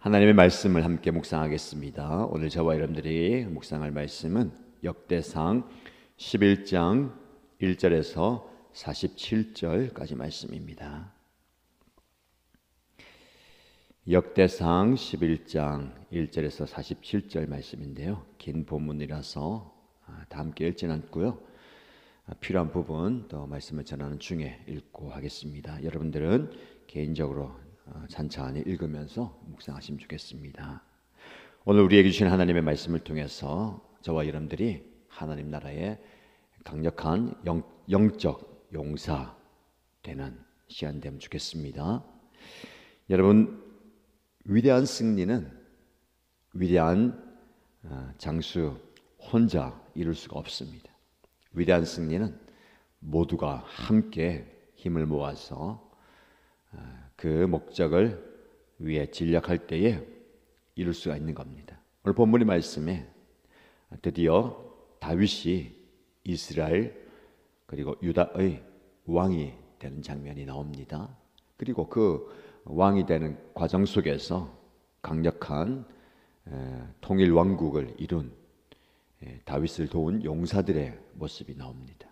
하나님의 말씀을 함께 묵상하겠습니다. 오늘 저와 여러분들이 묵상할 말씀은 역대상 11장 1절에서 47절까지 말씀입니다. 역대상 11장 1절에서 47절 말씀인데요. 긴 본문이라서 다 함께 읽지는 않고요. 필요한 부분 또 말씀을 전하는 중에 읽고 하겠습니다. 여러분들은 개인적으로 찬찬히 읽으면서 묵상하시면 좋겠습니다. 오늘 우리에게 주신 하나님의 말씀을 통해서 저와 여러분들이 하나님 나라의 강력한 영적 용사 되는 시간 되면 좋겠습니다. 여러분, 위대한 승리는 위대한 장수 혼자 이룰 수가 없습니다. 위대한 승리는 모두가 함께 힘을 모아서 그 목적을 위해 진력할 때에 이룰 수가 있는 겁니다. 오늘 본문의 말씀에 드디어 다윗이 이스라엘 그리고 유다의 왕이 되는 장면이 나옵니다. 그리고 그 왕이 되는 과정 속에서 강력한 통일 왕국을 이룬 다윗을 도운 용사들의 모습이 나옵니다.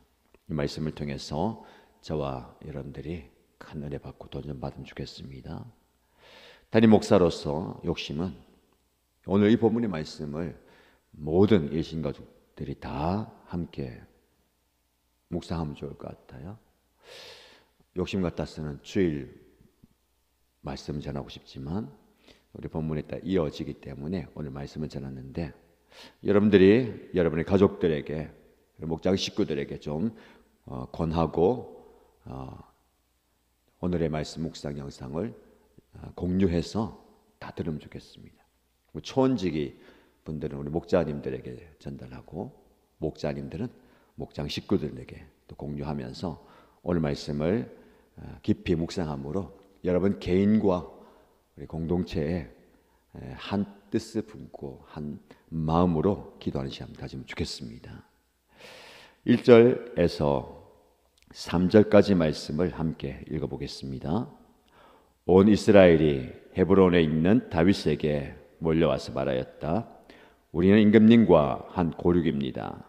이 말씀을 통해서 저와 여러분들이 큰 은혜 받고 도전받으면 좋겠습니다. 담임 목사로서 욕심은 오늘 이 본문의 말씀을 모든 일신가족들이 다 함께 묵상하면 좋을 것 같아요. 욕심 같아서는 주일 말씀 전하고 싶지만 우리 본문에 따라 이어지기 때문에 오늘 말씀을 전하는데, 여러분들이 여러분의 가족들에게, 목장 식구들에게 좀 권하고 오늘의 말씀 묵상 영상을 공유해서 다 들으면 좋겠습니다. 초원지기 분들은 우리 목자님들에게 전달하고, 목자님들은 목장 식구들에게 또 공유하면서 오늘 말씀을 깊이 묵상함으로 여러분 개인과 우리 공동체에 한 뜻을 품고 한 마음으로 기도하는 시간 가지면 좋겠습니다. 1절에서 3절까지 말씀을 함께 읽어보겠습니다. 온 이스라엘이 헤브론에 있는 다윗에게 몰려와서 말하였다. 우리는 임금님과 한 고륙입니다.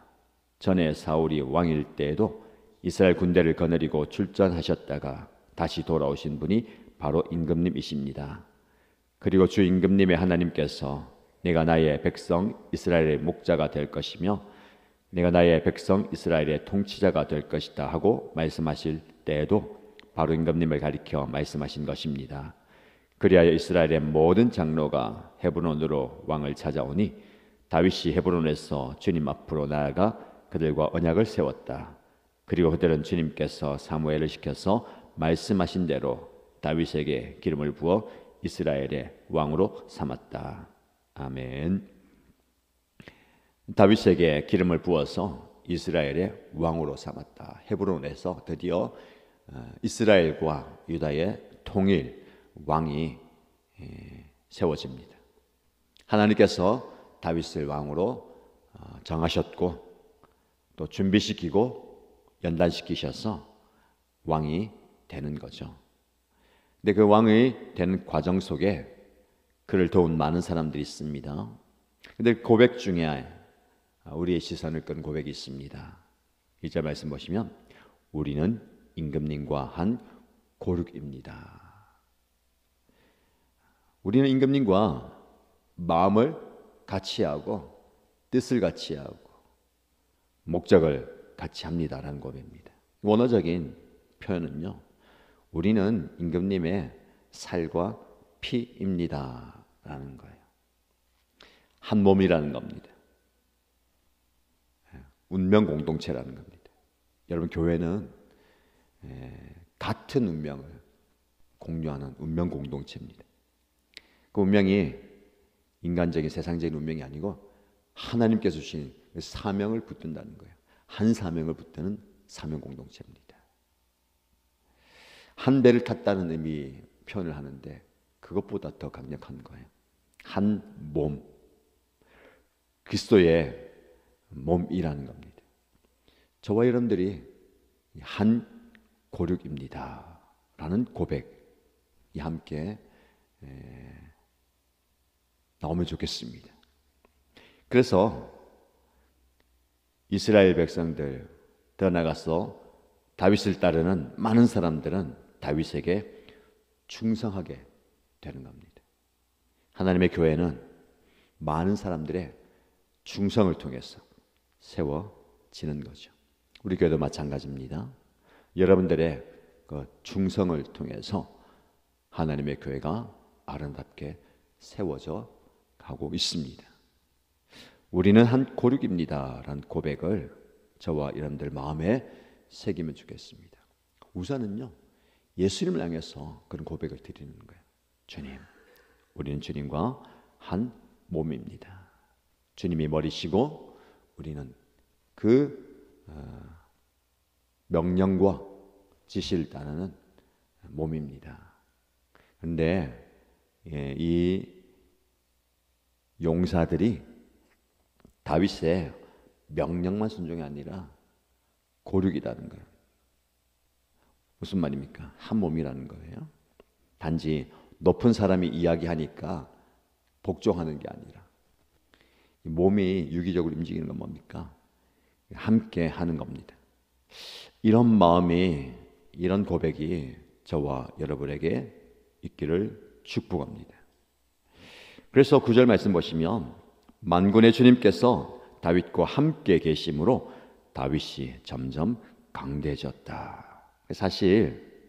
전에 사울이 왕일 때에도 이스라엘 군대를 거느리고 출전하셨다가 다시 돌아오신 분이 바로 임금님이십니다. 그리고 주 임금님의 하나님께서 내가 나의 백성 이스라엘의 목자가 될 것이며 내가 나의 백성 이스라엘의 통치자가 될 것이다 하고 말씀하실 때에도 바로 임금님을 가리켜 말씀하신 것입니다. 그리하여 이스라엘의 모든 장로가 헤브론으로 왕을 찾아오니 다윗이 헤브론에서 주님 앞으로 나아가 그들과 언약을 세웠다. 그리고 그들은 주님께서 사무엘을 시켜서 말씀하신 대로 다윗에게 기름을 부어 이스라엘의 왕으로 삼았다. 아멘. 다윗에게 기름을 부어서 이스라엘의 왕으로 삼았다. 헤브론에서 드디어 이스라엘과 유다의 통일 왕이 세워집니다. 하나님께서 다윗을 왕으로 정하셨고 또 준비시키고 연단시키셔서 왕이 되는 거죠. 근데 그 왕이 되는 과정 속에 그를 도운 많은 사람들이 있습니다. 근데 고백 중에 우리의 시선을 끈 고백이 있습니다. 1절 말씀 보시면 우리는 임금님과 한 고륙입니다. 우리는 임금님과 마음을 같이 하고 뜻을 같이 하고 목적을 같이 합니다라는 고백입니다. 원어적인 표현은요, 우리는 임금님의 살과 피입니다 라는 거예요. 한 몸이라는 겁니다. 운명 공동체라는 겁니다. 여러분, 교회는 같은 운명을 공유하는 운명 공동체입니다. 그 운명이 인간적인 세상적인 운명이 아니고 하나님께서 주신 사명을 붙든다는 거예요. 한 사명을 붙드는 사명 공동체입니다. 한 배를 탔다는 의미 표현을 하는데 그것보다 더 강력한 거예요. 한 몸, 그리스도의 몸이라는 겁니다. 저와 여러분들이 한 고륙입니다 라는 고백이 함께 나오면 좋겠습니다. 그래서 이스라엘 백성들 더 나가서 다윗을 따르는 많은 사람들은 다윗에게 충성하게 되는 겁니다. 하나님의 교회는 많은 사람들의 충성을 통해서 세워지는 거죠. 우리 교회도 마찬가지입니다. 여러분들의 그 충성을 통해서 하나님의 교회가 아름답게 세워져 가고 있습니다. 우리는 한 고륙입니다 라는 고백을 저와 여러분들 마음에 새기면 좋겠습니다. 우선은요, 예수님을 향해서 그런 고백을 드리는 거예요. 주님, 우리는 주님과 한 몸입니다. 주님이 머리시고 우리는 그 명령과 지시를 따르는 몸입니다. 그런데 이 용사들이 다윗의 명령만 순종이 아니라 고륙이라는 거예요. 무슨 말입니까? 한 몸이라는 거예요. 단지 높은 사람이 이야기하니까 복종하는 게 아니라 몸이 유기적으로 움직이는 건 뭡니까? 함께 하는 겁니다. 이런 마음이, 이런 고백이 저와 여러분에게 있기를 축복합니다. 그래서 9절 말씀 보시면 만군의 주님께서 다윗과 함께 계심으로 다윗이 점점 강대해졌다. 사실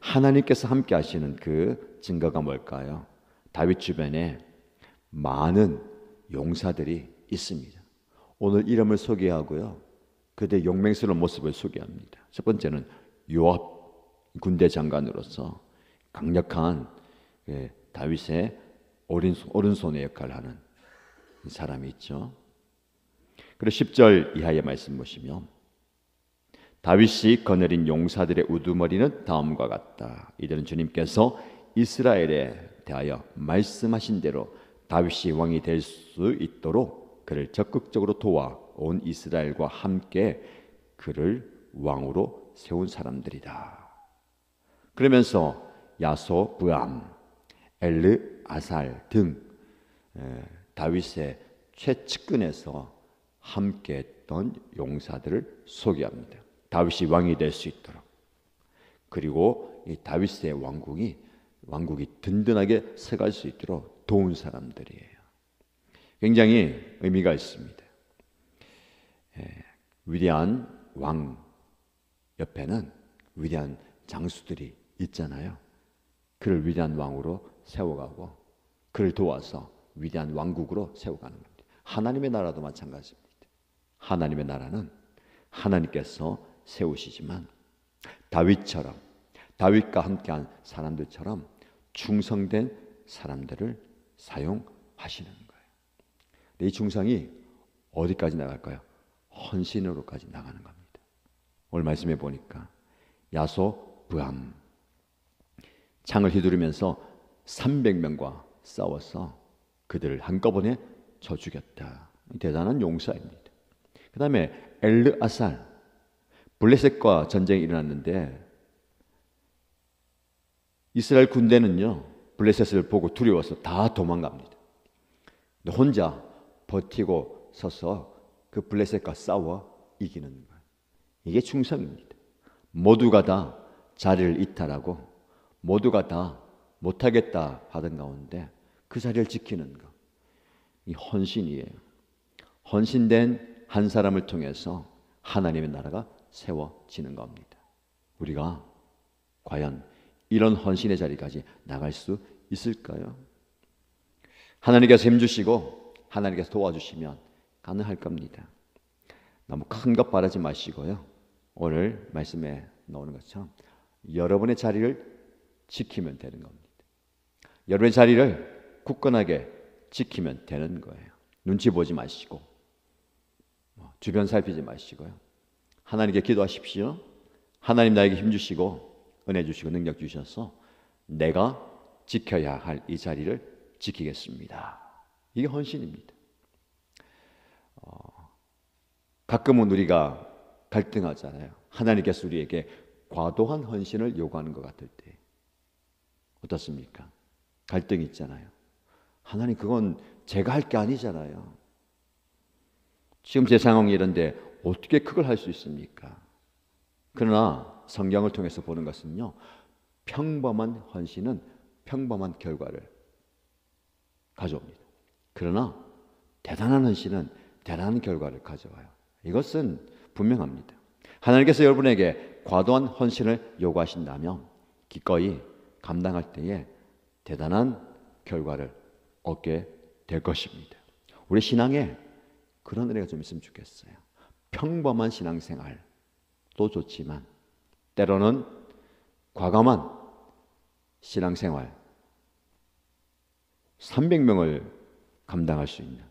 하나님께서 함께 하시는 그 증거가 뭘까요? 다윗 주변에 많은 용사들이 있습니다. 오늘 이름을 소개하고요, 그들의 용맹스러운 모습을 소개합니다. 첫 번째는 요압 군대 장관으로서 강력한 다윗의 오른손의 역할을 하는 사람이 있죠. 그리고 10절 이하의 말씀 보시면 다윗이 거느린 용사들의 우두머리는 다음과 같다. 이들은 주님께서 이스라엘에 대하여 말씀하신 대로 다윗이 왕이 될 수 있도록 그를 적극적으로 도와 온 이스라엘과 함께 그를 왕으로 세운 사람들이다. 그러면서 야소부암, 엘르아살 등 다윗의 최측근에서 함께 했던 용사들을 소개합니다. 다윗이 왕이 될 수 있도록, 그리고 이 다윗의 왕국이 든든하게 서갈 수 있도록 도운 사람들이에요. 굉장히 의미가 있습니다. 위대한 왕 옆에는 위대한 장수들이 있잖아요. 그를 위대한 왕으로 세워가고 그를 도와서 위대한 왕국으로 세워가는 겁니다. 하나님의 나라도 마찬가지입니다. 하나님의 나라는 하나님께서 세우시지만 다윗처럼, 다윗과 함께한 사람들처럼 충성된 사람들을 사용하시는 거예요. 이 충성이 어디까지 나갈까요? 헌신으로까지 나가는 겁니다. 오늘 말씀해 보니까 야소부암, 창을 휘두르면서 300명과 싸워서 그들을 한꺼번에 쳐 죽였다. 대단한 용사입니다. 그 다음에 엘르아살, 블레셋과 전쟁이 일어났는데 이스라엘 군대는요, 블레셋을 보고 두려워서 다 도망갑니다. 근데 혼자 버티고 서서 그 블레셋과 싸워 이기는 거예요. 이게 충성입니다. 모두가 다 자리를 이탈하고 모두가 다 못하겠다 하던 가운데 그 자리를 지키는 것, 이 헌신이에요. 헌신된 한 사람을 통해서 하나님의 나라가 세워지는 겁니다. 우리가 과연 이런 헌신의 자리까지 나갈 수 있을까요? 하나님께서 힘주시고 하나님께서 도와주시면 가능할 겁니다. 너무 큰 것 바라지 마시고요, 오늘 말씀에 나오는 것처럼 여러분의 자리를 지키면 되는 겁니다. 여러분의 자리를 굳건하게 지키면 되는 거예요. 눈치 보지 마시고 주변 살피지 마시고요, 하나님께 기도하십시오. 하나님 나에게 힘주시고 은혜 주시고 능력 주셔서 내가 지켜야 할 이 자리를 지키겠습니다. 이게 헌신입니다. 가끔은 우리가 갈등하잖아요. 하나님께서 우리에게 과도한 헌신을 요구하는 것 같을 때 어떻습니까? 갈등이 있잖아요. 하나님, 그건 제가 할 게 아니잖아요. 지금 제 상황이 이런데 어떻게 그걸 할 수 있습니까? 그러나 성경을 통해서 보는 것은요, 평범한 헌신은 평범한 결과를 가져옵니다. 그러나 대단한 헌신은 대단한 결과를 가져와요. 이것은 분명합니다. 하나님께서 여러분에게 과도한 헌신을 요구하신다면 기꺼이 감당할 때에 대단한 결과를 얻게 될 것입니다. 우리 신앙에 그런 은혜가 좀 있으면 좋겠어요. 평범한 신앙생활도 좋지만 때로는 과감한 신앙생활, 300명을 감당할 수 있는,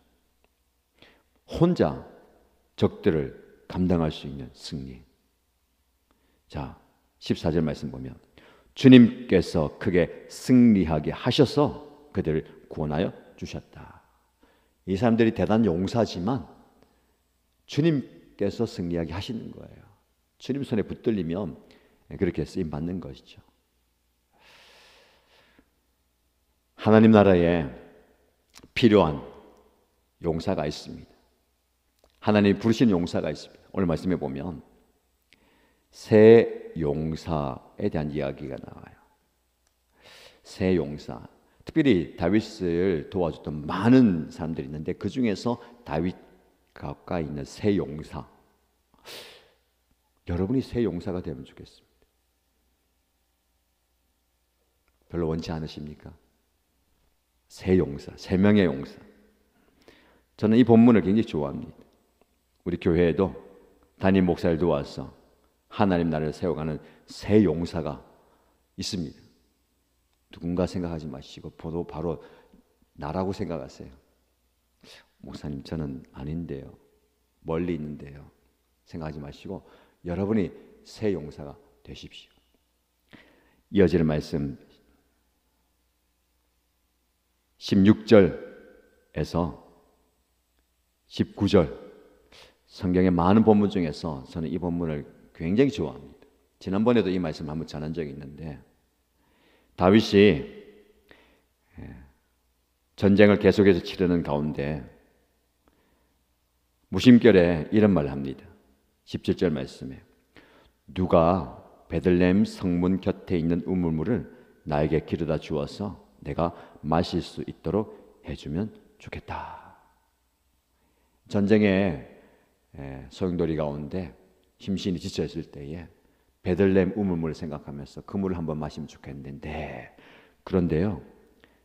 혼자 적들을 감당할 수 있는 승리. 자, 14절 말씀 보면 주님께서 크게 승리하게 하셔서 그들을 구원하여 주셨다. 이 사람들이 대단한 용사지만 주님께서 승리하게 하시는 거예요. 주님 손에 붙들리면 그렇게 쓰임 받는 것이죠. 하나님 나라에 필요한 용사가 있습니다. 하나님 부르신 용사가 있습니다. 오늘 말씀해 보면 새 용사에 대한 이야기가 나와요. 새 용사, 특별히 다윗을 도와줬던 많은 사람들이 있는데 그 중에서 다윗 가까이 있는 새 용사, 여러분이 새 용사가 되면 좋겠습니다. 별로 원치 않으십니까? 새 용사, 세 명의 용사. 저는 이 본문을 굉장히 좋아합니다. 우리 교회에도 담임 목사를 도와서 하나님 나라를 세워가는 새 용사가 있습니다. 누군가 생각하지 마시고 바로 나라고 생각하세요. 목사님, 저는 아닌데요, 멀리 있는데요, 생각하지 마시고 여러분이 새 용사가 되십시오. 이어지는 말씀 16절에서 19절, 성경의 많은 본문 중에서 저는 이 본문을 굉장히 좋아합니다. 지난번에도 이 말씀을 한번 전한 적이 있는데, 다윗이 전쟁을 계속해서 치르는 가운데 무심결에 이런 말을 합니다. 17절 말씀에 누가 베들레헴 성문 곁에 있는 우물물을 나에게 기르다 주어서 내가 마실 수 있도록 해주면 좋겠다. 전쟁에 소용돌이 가운데 힘신이 지쳐 있을 때에 베들레헴 우물물을 생각하면서 그 물을 한번 마시면 좋겠는데, 그런데요,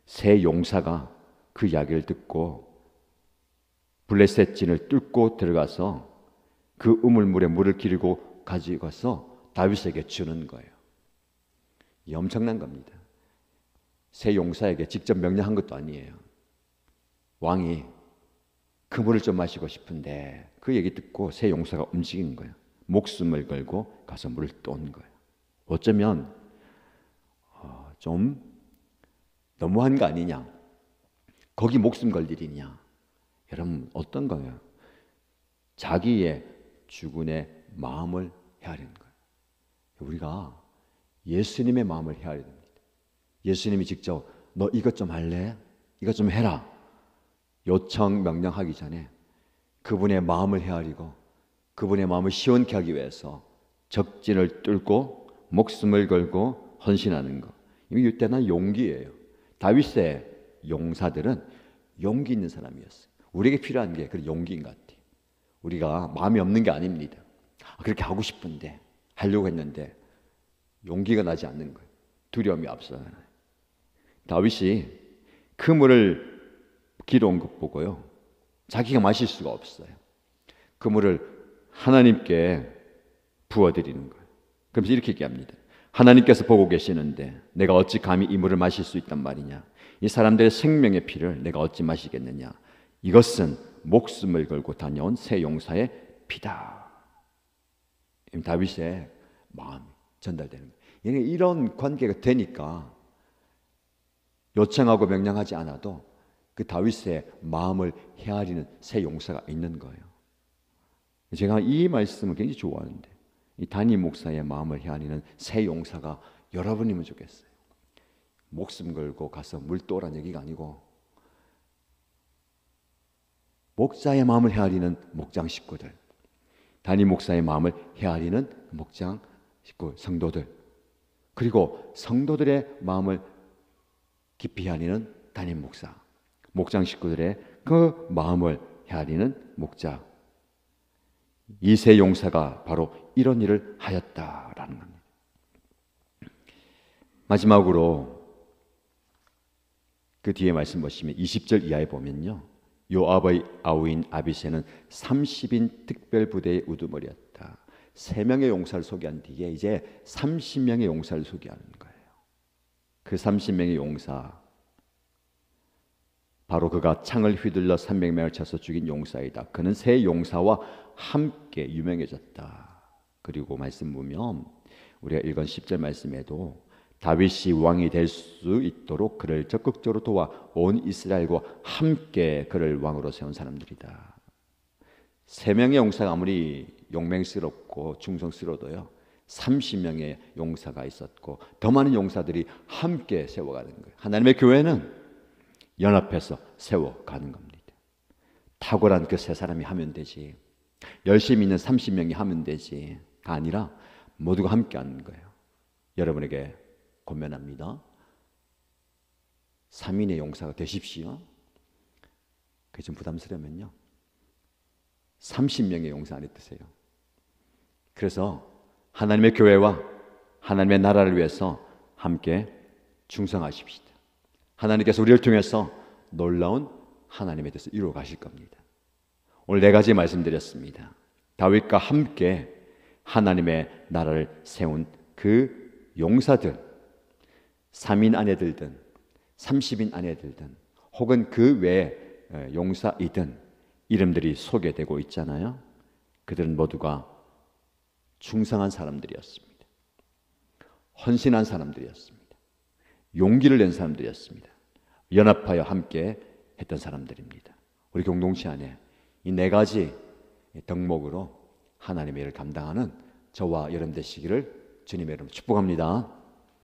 새 용사가 그 이야기를 듣고 블레셋 진을 뚫고 들어가서 그 우물물에 물을 기르고 가지고 가서 다윗에게 주는 거예요. 이 엄청난 겁니다. 새 용사에게 직접 명령한 것도 아니에요. 왕이 그 물을 좀 마시고 싶은데 그 얘기 듣고 새 용사가 움직인 거예요. 목숨을 걸고 가서 물을 떠온 거예요. 어쩌면 좀 너무한 거 아니냐, 거기 목숨 걸 일이냐. 여러분, 어떤 거예요? 자기의 주군의 마음을 헤아리는 거예요. 우리가 예수님의 마음을 헤아려야 됩니다. 예수님이 직접 너 이것 좀 할래? 이것 좀 해라 요청 명령하기 전에 그분의 마음을 헤아리고 그분의 마음을 시원케 하기 위해서 적진을 뚫고 목숨을 걸고 헌신하는 것, 이게 대단한 용기예요. 다윗의 용사들은 용기 있는 사람이었어요. 우리에게 필요한 게 그런 용기인 것 같아요. 우리가 마음이 없는 게 아닙니다. 그렇게 하고 싶은데, 하려고 했는데 용기가 나지 않는 거예요. 두려움이 앞서요. 다윗이 그 물을 길어온 것 보고요, 자기가 마실 수가 없어요. 그 물을 하나님께 부어드리는 거예요. 그러면서 이렇게 얘기합니다. 하나님께서 보고 계시는데 내가 어찌 감히 이 물을 마실 수 있단 말이냐. 이 사람들의 생명의 피를 내가 어찌 마시겠느냐. 이것은 목숨을 걸고 다녀온 새 용사의 피다. 다윗의 마음이 전달되는 거예요. 이런 관계가 되니까 요청하고 명령하지 않아도 그 다윗의 마음을 헤아리는 새 용사가 있는 거예요. 제가 이 말씀을 굉장히 좋아하는데, 이 담임 목사의 마음을 헤아리는 새 용사가 여러분이면 좋겠어요. 목숨 걸고 가서 물 떠오라는 얘기가 아니고 목자의 마음을 헤아리는 목장 식구들, 담임 목사의 마음을 헤아리는 목장 식구 성도들, 그리고 성도들의 마음을 깊이 헤아리는 담임 목사, 목장 식구들의 그 마음을 헤아리는 목자. 이 세 용사가 바로 이런 일을 하였다라는 겁니다. 마지막으로 그 뒤에 말씀 보시면 20절 이하에 보면요, 요압의 아우인 아비새는 30인 특별부대의 우두머리였다. 3명의 용사를 소개한 뒤에 이제 30명의 용사를 소개하는 거예요. 그 30명의 용사, 바로 그가 창을 휘둘러 300명을 쳐서 죽인 용사이다. 그는 세 용사와 함께 유명해졌다. 그리고 말씀 보면 우리가 읽은 10절 말씀에도 다윗이 왕이 될 수 있도록 그를 적극적으로 도와 온 이스라엘과 함께 그를 왕으로 세운 사람들이다. 3명의 용사가 아무리 용맹스럽고 충성스러워도요, 30명의 용사가 있었고 더 많은 용사들이 함께 세워가는 거예요. 하나님의 교회는 연합해서 세워가는 겁니다. 탁월한 그 세 사람이 하면 되지, 열심히 있는 30명이 하면 되지가 아니라 모두가 함께 하는 거예요. 여러분에게 권면합니다. 3인의 용사가 되십시오. 그게 좀 부담스러우면요, 30명의 용사 안에 드세요. 그래서 하나님의 교회와 하나님의 나라를 위해서 함께 충성하십시다. 하나님께서 우리를 통해서 놀라운 하나님의 뜻을 이루어 가실 겁니다. 오늘 4가지 말씀드렸습니다. 다윗과 함께 하나님의 나라를 세운 그 용사들, 3인 안에 들든 30인 안에 들든 혹은 그 외에 용사이든 이름들이 소개되고 있잖아요. 그들은 모두가 충성한 사람들이었습니다. 헌신한 사람들이었습니다. 용기를 낸 사람들이었습니다. 연합하여 함께 했던 사람들입니다. 우리 공동체 안에 이 4가지 덕목으로 하나님의 일을 감당하는 저와 여러분 되시기를 주님의 이름으로 축복합니다.